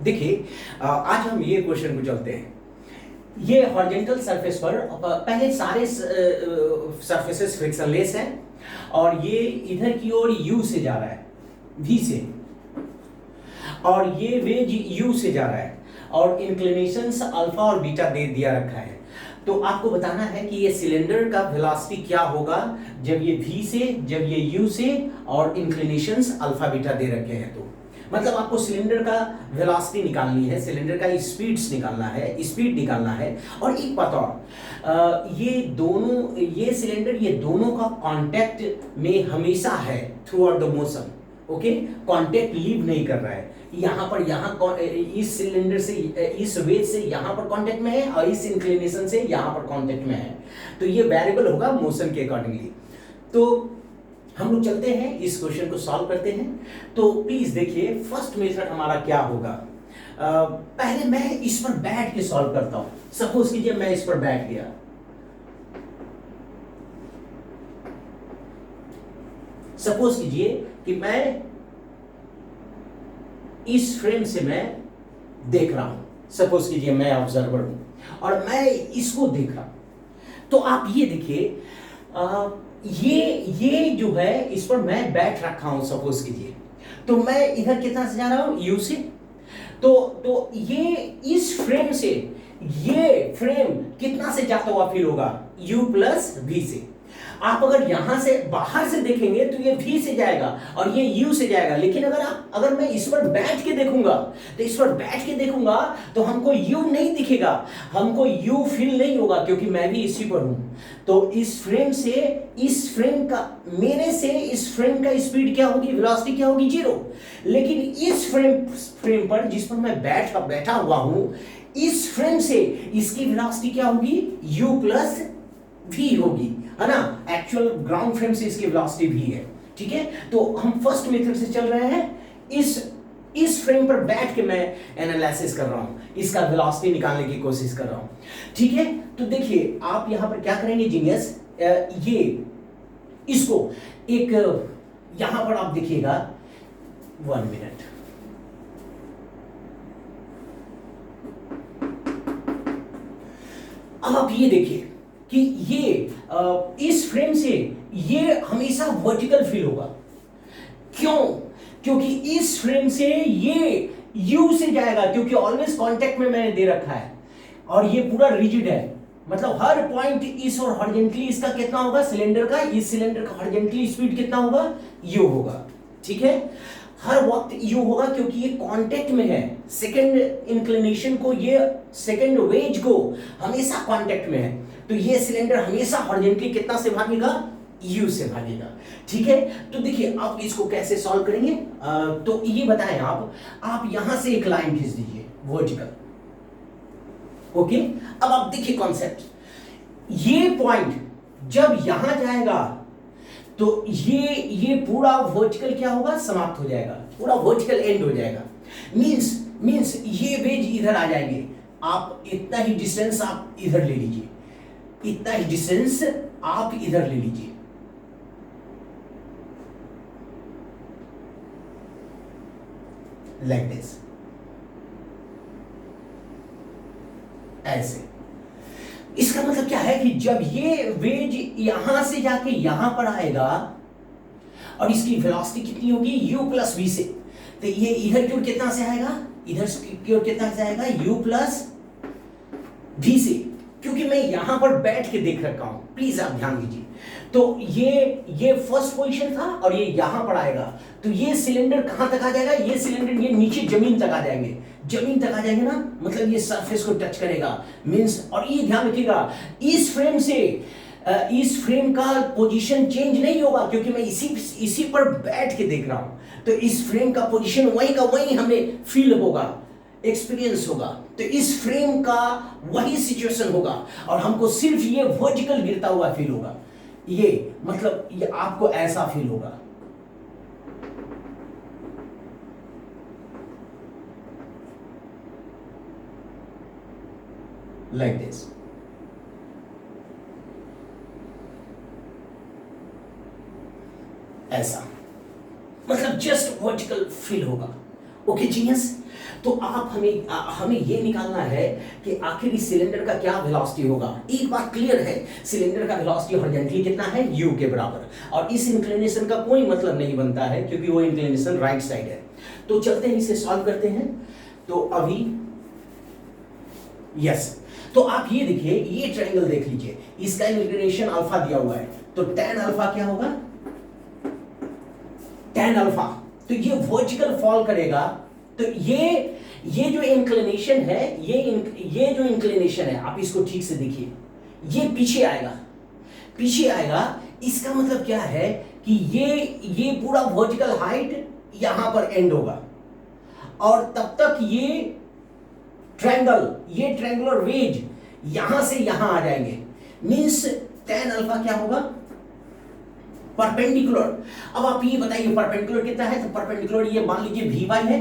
देखिए आज हम ये क्वेश्चन को चलते हैं। ये हॉरिजॉन्टल सरफेस पर पहले सारे सरफेसेस फ्रिक्शनलेस हैं और ये इधर की ओर यू से जा रहा है, वी से, और ये वेज यू से जा रहा है और इंक्लिनेशंस अल्फा और बीटा दे दिया रखा है। तो आपको बताना है कि ये सिलेंडर का वेलोसिटी क्या होगा जब ये वी से, जब ये यू से और इंक्लिनेशंस अल्फा बीटा दे रखे हैं। तो मतलब आपको सिलेंडर का वेलोसिटी निकालनी है, सिलेंडर का स्पीड्स निकालना है, स्पीड निकालना है। और एक बात और, ये दोनों, ये सिलेंडर, ये दोनों का कांटेक्ट में हमेशा है through out the motion. Okay, contact leave नहीं कर रहा है। यहाँ पर, यहाँ इस सिलेंडर से, इस वेज से यहाँ पर कांटेक्ट में है और इस इंक्लिनेशन से यहाँ पर कांटेक्ट में है। तो ये वेरिएबल होगा मोशन के अकॉर्डिंगली। तो हम लोग चलते हैं, इस क्वेश्चन को सॉल्व करते हैं। तो प्लीज देखिए फर्स्ट मेथड हमारा क्या होगा। पहले मैं इस पर बैठ के सॉल्व करता हूं। सपोज कीजिए मैं इस पर बैठ गया, सपोज कीजिए कि मैं इस फ्रेम से मैं देख रहा हूं। सपोज कीजिए मैं ऑब्जर्वर हूं और मैं इसको देख रहा हूं। तो आप ये देखिए, ये जो है इस पर मैं बैठ रखा हूं। सपोज कीजिए तो मैं इधर कितना से जा रहा हूं, यू से। तो ये इस फ्रेम से, ये फ्रेम कितना से जाता हुआ फील होगा, u प्लस वी से। आप अगर यहां से बाहर से देखेंगे तो ये v से जाएगा और ये u से जाएगा। लेकिन अगर मैं इस पर बैठ के देखूंगा, तो इस पर बैठ के देखूंगा तो हमको u नहीं दिखेगा, हमको u फील नहीं होगा, क्योंकि मैं भी इसी पर हूं। तो इस फ्रेम से, इस फ्रेम का, मेरे से इस फ्रेम का स्पीड क्या होगी, वेलोसिटी क्या होगी, 0। लेकिन इस फ्रेम पर जिस पर मैं बैठा हुआ हूं, इस फ्रेम से इसकी वेलोसिटी क्या होगी, u प्लस v होगी, है ना। एक्चुअल ग्राउंड फ्रेम से इसकी वेलोसिटी v है। ठीक है, तो हम फर्स्ट मेथड से चल रहे हैं। इस फ्रेम पर बैठ के मैं एनालिसिस कर रहा हूं, इसका वेलोसिटी निकालने की कोशिश कर रहा हूं। ठीक है, तो देखिए आप यहां पर क्या करेंगे जीनियस, ये इसको एक, यहां पर आप देखिएगा, 1 मिनट, अब आप ये देखिए कि ये इस फ्रेम से ये हमेशा वर्टिकल फील होगा। क्यों? क्योंकि इस फ्रेम से ये U से जाएगा, क्योंकि ऑलवेज कांटेक्ट में मैंने दे रखा है और ये पूरा रिजिड है। मतलब हर पॉइंट इस और हॉरिजॉन्टली इसका कितना होगा, सिलेंडर का, इस सिलेंडर का हॉरिजॉन्टली स्पीड कितना होगा, U होगा। ठीक है, हर वक्त U होगा क्योंकि ये कांटेक्ट में है। सेकंड इंक्लिनेशन को, ये सेकंड वेज को हमेशा कांटेक्ट में है। तो ये सिलेंडर हमेशा हॉरिजॉन्टली कितना से भागेगा, U से भागेगा। ठीक है, तो देखिए आप इसको कैसे सॉल्व करेंगे। तो ये बताएं आप यहां से एक लाइन खींच दीजिए वर्टिकल। ओके, अब आप देखिए कॉन्सेप्ट, ये पॉइंट जब यहां जाएगा तो ये पूरा वर्टिकल क्या होगा, समाप्त हो जाएगा, पूरा वर्टिकल एंड हो जाएगा। मींस ये वेज इधर आ जाएंगे। आप इतना ही डिस्टेंस आप इधर ले लीजिए, इतना ही डिस्टेंस आप इधर ले लीजिए। लाइक दिस, ऐसे। इसका मतलब क्या है कि जब ये वेज यहां से जाके यहां पर आएगा और इसकी वेलोसिटी कितनी होगी, u प्लस वी से, तो ये इधर की ओर कितना से आएगा, इधर की ओर कितना से आएगा, u प्लस वी से, क्योंकि मैं यहां पर बैठ के देख रखा हूं। प्लीज आप ध्यान दीजिए। तो ये फर्स्ट पोजीशन था और ये यहां पर आएगा, तो ये सिलेंडर कहां तक आ जाएगा, ये सिलेंडर ये नीचे जमीन तक आ जाएंगे, जमीन तक आ जाएंगे ना, मतलब ये सरफेस को टच करेगा मींस। और ये ध्यान रखिएगा, इस फ्रेम से इस फ्रेम का पोजीशन चेंज नहीं होगा, क्योंकि मैं इसी पर बैठ के देख रहा हूं। तो इस फ्रेम का पोजीशन वहीं का वहीं हमें फील होगा, एक्सपीरियंस होगा। तो इस फ्रेम का वही सिचुएशन होगा और हमको सिर्फ ये वर्टिकल गिरता हुआ फील होगा। ये मतलब ये आपको ऐसा फील होगा। Like this. ऐसा मतलब जस्ट वर्टिकल फील होगा। ओके जीनियस, तो आप हमें ये निकालना है कि आखिर इस सिलेंडर का क्या वेलोसिटी होगा। एक बात क्लियर है, सिलेंडर का वेलोसिटी हॉरिजॉन्टली कितना है, u के बराबर, और इस इंक्लिनेशन का कोई मतलब नहीं बनता है क्योंकि वो इंक्लिनेशन राइट साइड है। तो चलते हैं इसे सॉल्व करते हैं। तो अभी यस, तो आप ये देखिए, ये ट्रायंगल देख लीजिए, इसका इंक्लिनेशन अल्फा दिया हुआ है, तो tan अल्फा क्या होगा, tan अल्फा, तो ये वर्टिकल फॉल करेगा। तो ये जो इंक्लिनेशन है, ये जो इंक्लिनेशन है, आप इसको ठीक से देखिए, ये पीछे आएगा। इसका मतलब क्या है कि ये पूरा वर्टिकल हाइट यहां पर एंड होगा, और तब तक ये ट्रायंगुलर वेज यहां से यहां आ जाएंगे। मींस tan अल्फा क्या होगा, परपेंडिकुलर। अब आप ये बताइए परपेंडिकुलर कितना है, तो परपेंडिकुलर ये मान लीजिए Vy है।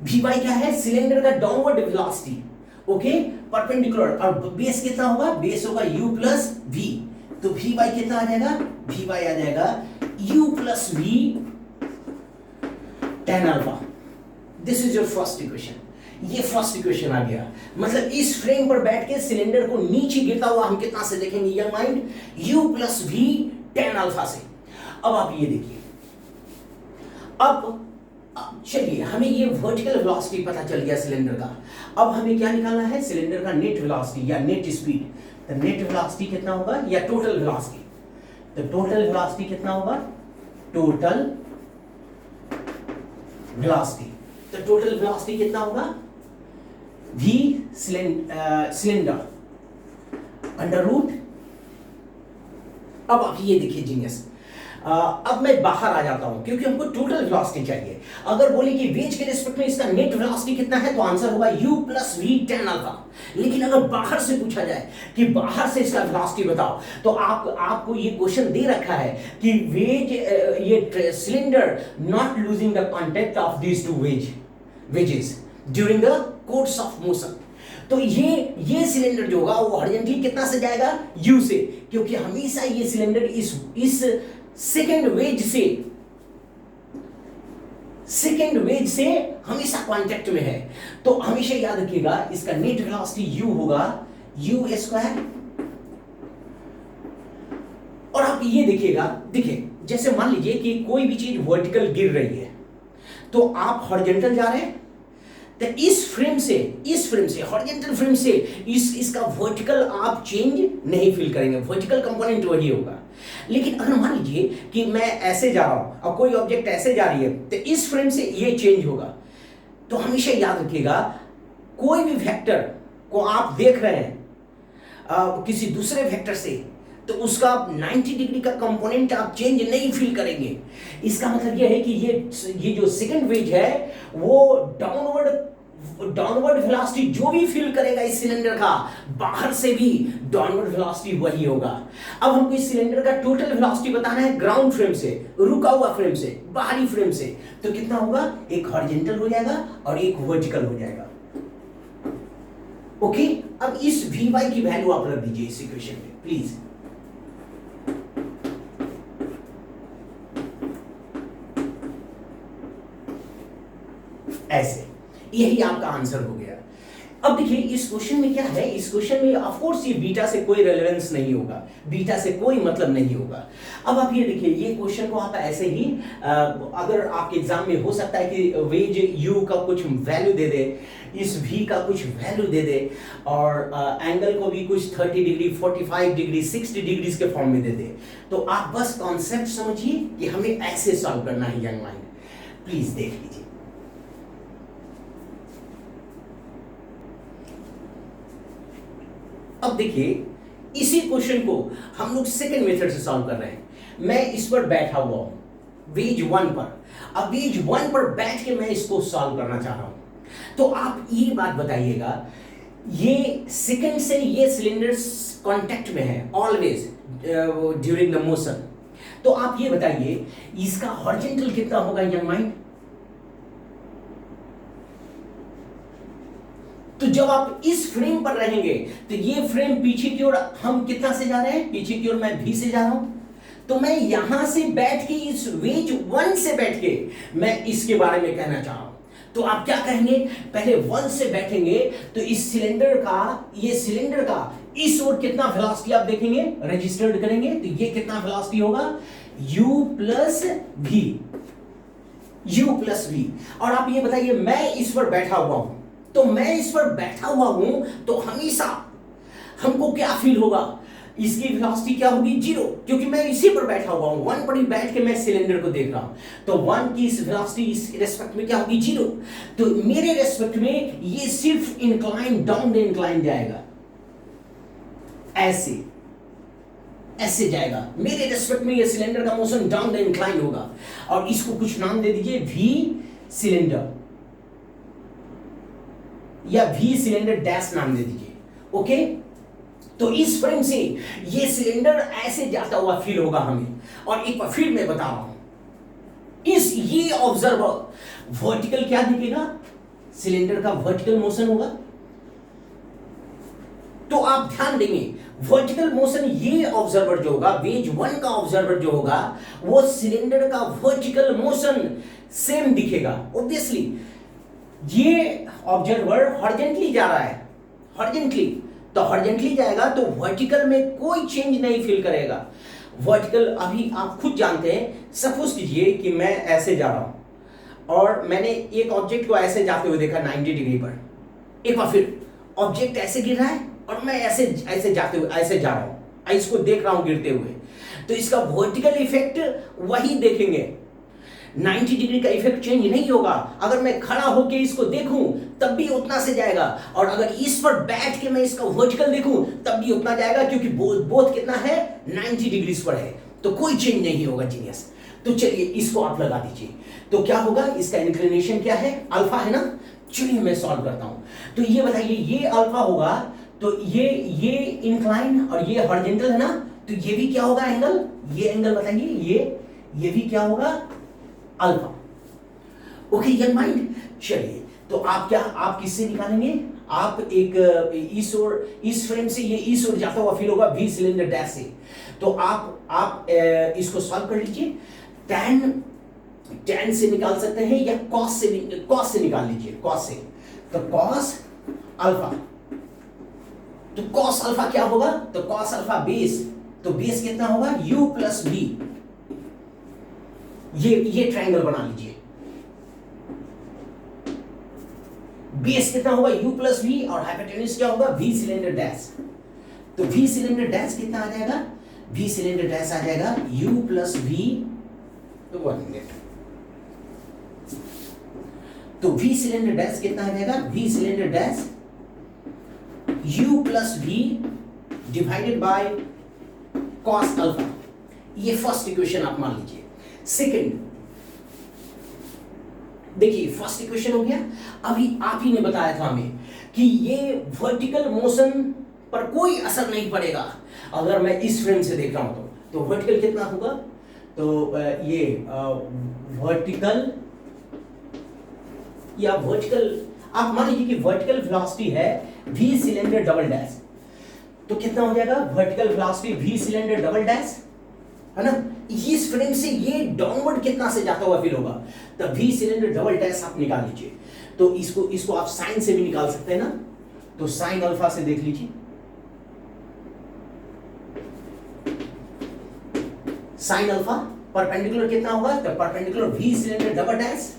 Vy क्या है, सिलेंडर का डाउनवर्ड वेलोसिटी, ओके, परपेंडिकुलर। और बेस कितना होगा, बेस होगा u प्लस v, तो Vy कितना आ जाएगा, Vy आ जाएगा u plus v tan alpha. This is your first equation. ये फर्स्ट इक्वेशन आ गया, मतलब इस फ्रेम पर बैठ के सिलेंडर को नीचे गिरता हुआ हम कितना से देखेंगे, young mind, u plus v tan alpha से। अब आप ये देखिए, अब चलिए हमें ये वर्टिकल वेलोसिटी पता चल गया सिलेंडर का। अब हमें क्या निकालना है, सिलेंडर का नेट वेलोसिटी या नेट स्पीड। तो नेट वेलोसिटी कितना होगा, या टोटल वेलोसिटी, तो टोटल वेलोसिटी कितना होगा, टोटल वेलोसिटी, तो टोटल वेलोसिटी कितना होगा, v सिलेंडर अंडर रूट। अब आप ये देखिए जीनियस, अब मैं बाहर आ जाता हूं क्योंकि हमको टोटल वेलोसिटी चाहिए। अगर बोले कि वेज के रिस्पेक्ट में इसका नेट वेलोसिटी कितना है, तो आंसर होगा u plus V tan alpha. लेकिन अगर बाहर से पूछा जाए कि बाहर से इसका वेलोसिटी बताओ, तो आपको ये क्वेश्चन दे रखा है कि वेज, ये cylinder not losing the contact of these two wages during the course of motion. तो ये सिलेंडर जो होगा वो हॉरिजॉन्टली कितना से जाएगा, u से, क्योंकि हमेशा ये सिलेंडर इस सेकेंड वेज से हमेशा कांटेक्ट में है। तो हमेशा याद रखिएगा इसका नेट वेलोसिटी u होगा u स्क्वायर। और आप ये देखिएगा, देखिए जैसे मान लीजिए कि कोई भी चीज वर्टिकल गिर रही है, तो आप हॉरिजॉन्टल जा रहे हैं, तो इस फ्रेम से हॉरिजॉन्टल फ्रेम से इसका वर्टिकल आप चेंज नहीं फील करेंगे, वर्टिकल कंपोनेंट वही होगा। लेकिन अगर मान लीजिए कि मैं ऐसे जा रहा हूं और कोई ऑब्जेक्ट ऐसे जा रही है, तो इस फ्रेम से ये चेंज होगा। तो हमेशा याद रखिएगा, कोई भी वेक्टर को आप देख रहे हैं किसी दूसरे वेक्टर से, तो उसका 90 डिग्री का कंपोनेंट आप चेंज नहीं फील करेंगे। इसका मतलब यह है कि ये जो सेकंड वेज है वो डाउनवर्ड वेलोसिटी जो भी फील करेगा इस सिलेंडर का, बाहर से भी डाउनवर्ड वेलोसिटी वही होगा। अब हमको इस सिलेंडर का टोटल वेलोसिटी बताना है ग्राउंड फ्रेम से, रुका हुआ फ्रेम से, बाहरी फ्रेम से, तो कितना होगा, एक हॉरिजॉन्टल हो जाएगा और एक वर्टिकल हो जाएगा। ओके, अब इस Vy की वैल्यू आप रख दीजिए इस इक्वेशन में प्लीज। ऐसे, यही आपका आंसर हो गया। अब देखिए इस क्वेश्चन में क्या है, इस क्वेश्चन में ऑफ कोर्स ये बीटा से कोई रेलेवेंस नहीं होगा, बीटा से कोई मतलब नहीं होगा। अब आप ये देखिए, ये क्वेश्चन को आप ऐसे ही अगर आपके एग्जाम में हो सकता है कि वेज u का कुछ वैल्यू दे दे, इस v का कुछ वैल्यू दे दे, और एंगल को भी कुछ 30 डिग्री, 45 डिग्री, 60 डिग्री के फॉर्म में दे दे, तो आप बस कॉन्सेप्ट समझिए कि हमें ऐसे सॉल्व करना है यंग माइंड। प्लीज देख लीजिए। अब देखिए इसी क्वेश्चन को हम लोग सेकंड मेथड से सॉल्व कर रहे हैं। मैं इस पर बैठा हुआ हूं वेज 1 पर। अब वेज 1 पर बैठ के मैं इसको सॉल्व करना चाह रहा हूं, तो आप ये बात बताइएगा, ये सेकंड से ये सिलेंडर कांटेक्ट में है ऑलवेज ड्यूरिंग द मोशन, तो आप ये बताइए इसका हॉरिजॉन्टल कितना होगा यंग माइंड। तो जब आप इस फ्रेम पर रहेंगे, तो ये फ्रेम पीछे की ओर, हम कितना से जा रहे हैं, पीछे की ओर मैं भी से जा रहा हूं, तो मैं यहां से बैठ के इस वेज 1 से बैठ के मैं इसके बारे में कहना चाह रहा हूं। तो आप क्या कहेंगे, पहले 1 से बैठेंगे तो इस सिलेंडर का, ये सिलेंडर का इस ओर कितना वेलोसिटी आप देखेंगे, रजिस्टर्ड करेंगे तो ये कितना वेलोसिटी होगा, u plus v, u plus v। और आप ये बताइए मैं इस पर बैठा हुआ हूं, तो मैं इस पर बैठा हुआ हूं तो हमेशा हमको क्या फील होगा, इसकी वेलोसिटी क्या होगी, 0, क्योंकि मैं इसी पर बैठा हुआ हूं, 1 पर ही बैठ के मैं सिलेंडर को देख रहा हूं, तो 1 की इस वेलोसिटी इस रेस्पेक्ट में क्या होगी, 0। तो मेरे रेस्पेक्ट में ये सिर्फ इंक्लाइन डाउन इंक्लाइन जाएगा, ऐसे ऐसे जाएगा, मेरे रेस्पेक्ट में ये सिलेंडर का मोशन डाउन इंक्लाइन होगा। और इसको कुछ नाम दे दीजिए, वी सिलेंडर या वी सिलेंडर डैश नाम दे दीजिए, ओके। तो इस फ्रेम से ये सिलेंडर ऐसे जाता हुआ फील होगा हमें। और एक बार फिर मैं बता रहा हूं, इस ये ऑब्जर्वर वर्टिकल क्या दिखेगा, सिलेंडर का वर्टिकल मोशन होगा। तो आप ध्यान देंगे वर्टिकल मोशन, ये ऑब्जर्वर जो होगा, वेज 1 का ऑब्जर्वर जो होगा, वो सिलेंडर का वर्टिकल मोशन सेम दिखेगा। ऑब्वियसली ये ऑब्जर्वर हॉरिजॉन्टली जा रहा है, हॉरिजॉन्टली, तो हॉरिजॉन्टली जाएगा तो वर्टिकल में कोई चेंज नहीं फील करेगा। वर्टिकल अभी आप खुद जानते हैं, सपोज कीजिए कि मैं ऐसे जा रहा हूं और मैंने एक ऑब्जेक्ट को ऐसे जाते हुए देखा 90 डिग्री पर, एक बार फिर ऑब्जेक्ट ऐसे गिर रहा है और मैं ऐसे ऐसे जाते हुए ऐसे जा रहा हूं, इसको देख रहा हूं गिरते हुए, तो इसका वर्टिकल इफेक्ट वही देखेंगे, 90 डिग्री का इफेक्ट चेंज नहीं होगा। अगर मैं खड़ा होकर इसको देखूं तब भी उतना से जाएगा, और अगर इस पर बैठ के मैं इसका वर्टिकल देखूं तब भी उतना जाएगा, क्योंकि बोथ कितना है, 90 डिग्री पर है, तो कोई चेंज नहीं होगा जीनियस। तो चलिए इसको आप लगा दीजिए, तो क्या होगा, इसका इंक्लिनेशन क्या है, अल्फा है ना। चलिए मैं सॉल्व करता हूं। तो ये बताइए, ये अल्फा होगा तो ये इंक्लाइन और ये हॉरिजॉन्टल है ना, तो ये भी क्या होगा एंगल, ये एंगल बताइए, ये भी क्या होगा, अल्फा। Okay young mind. चलिए तो आप किससे निकालेंगे, आप एक इस फ्रेम से ये इस ओर जाता हुआ फील होगा वी सिलेंडर डैश से। तो आप इसको सॉल्व कर लीजिए, tan से निकाल सकते हैं या cos से निकाल लीजिए, cos से। तो cos अल्फा, तो cos अल्फा क्या होगा, तो cos अल्फा बेस, तो बेस कितना होगा, u प्लस v। ये ट्रायंगल बना लीजिए, बेस कितना होगा, u प्लस v, और हाइपोटेन्यूज क्या होगा, v सिलेंडर डैश। तो v सिलेंडर डैश कितना आ जाएगा, v सिलेंडर डैश आ जाएगा u प्लस v, तो 1 मिनट, तो v सिलेंडर डैश कितना आ जाएगा, v cylinder dash u plus v divided by cos alpha. ये फर्स्ट इक्वेशन आप मान लीजिए। सेकंड देखिए, फर्स्ट इक्वेशन हो गया। अभी आप ही ने बताया था हमें कि ये वर्टिकल मोशन पर कोई असर नहीं पड़ेगा अगर मैं इस फ्रेम से देख रहा हूं तो वर्टिकल कितना होगा, तो ये वर्टिकल या वर्टिकल आप मान लीजिए कि वर्टिकल वेलोसिटी है v सिलेंडर डबल डैश, तो कितना हो जाएगा, vertical velocity v cylinder double dash है ना। इस फ्रेम से ये डाउनवर्ड कितना से जाता हुआ फील होगा, तो v सिलेंडर डबल डैश आप निकाल लीजिए। तो इसको आप साइन से भी निकाल सकते हैं ना, तो साइन अल्फा से देख लीजिए, साइन अल्फा परपेंडिकुलर कितना होगा, तो perpendicular v cylinder double dash,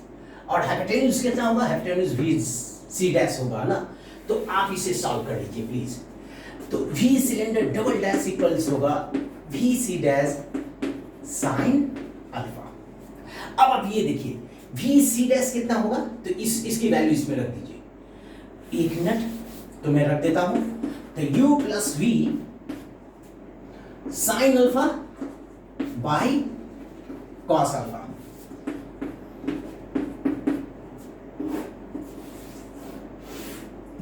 और हाइपोटेन्यूज कितना होगा, हाइपोटेन्यूज v c डैश होगा ना। तो आप इसे सॉल्व कर लीजिए प्लीज। तो v cylinder double dash equals होगा v c dash sine alpha. अब आप ये देखिए v c डैश कितना होगा, तो इसकी वैल्यू इसमें रख दीजिए, एक मिनट, तो मैं रख देता हूं। तो u plus v sine alpha by cos alpha.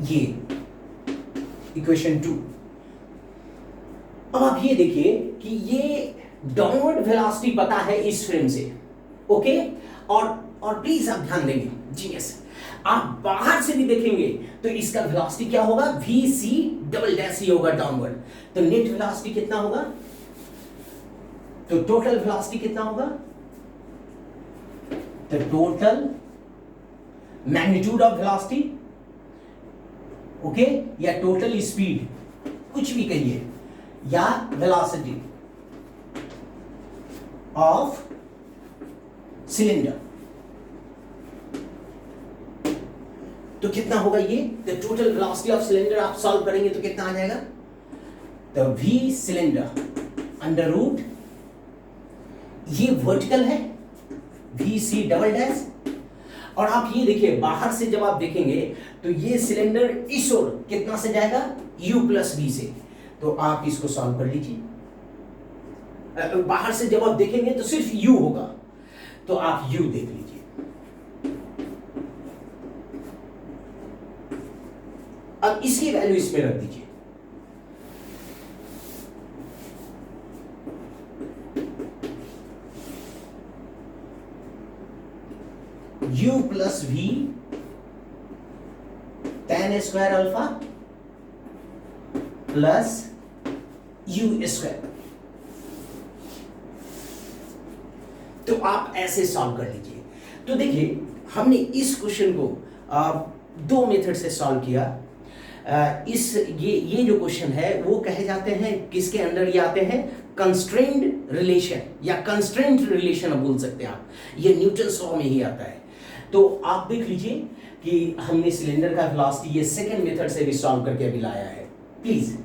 ये इक्वेशन 2। अब आप ये देखिए कि ये डाउनवर्ड वेलोसिटी पता है इस फ्रेम से, ओके। और प्लीज आप ध्यान देंगे जीएस, आप बाहर से भी देखेंगे तो इसका वेलोसिटी क्या होगा, वी सी डबल डैश ही होगा डाउनवर्ड। तो नेट वेलोसिटी कितना होगा, तो टोटल वेलोसिटी कितना होगा, तो total magnitude of velocity, okay, या टोटल स्पीड, कुछ भी कहिए, या वेलोसिटी ऑफ सिलेंडर। तो कितना होगा ये, the total velocity of cylinder आप सॉल्व करेंगे तो कितना आ जाएगा, तो वी सिलेंडर अंडर रूट, ये वर्टिकल है, वी सी डबल डैश, और आप ये देखिए बाहर से जब आप देखेंगे तो ये सिलेंडर इस ओर कितना से जाएगा, u प्लस v से, तो आप इसको सॉल्व कर लीजिए। बाहर से जब आप देखेंगे तो सिर्फ u होगा, तो आप u देख लीजिए। अब इसकी वैल्यू इसमें रख दीजिए, u plus v tan square alpha plus u square. तो आप ऐसे सॉल्व कर लीजिए। तो देखिए हमने इस क्वेश्चन को दो मेथड से सॉल्व किया। ये जो क्वेश्चन है वो कहे जाते हैं, किसके अंडर ये आते हैं, कंस्ट्रेंड रिलेशन या कंस्ट्रेंट रिलेशन बोल सकते हैं आप, ये न्यूटन्स लॉ में ही आता है। तो आप देख लीजिए कि हमने सिलेंडर का वेलोसिटी ये सेकंड मेथड से भी सॉल्व करके अभी लाया है। प्लीज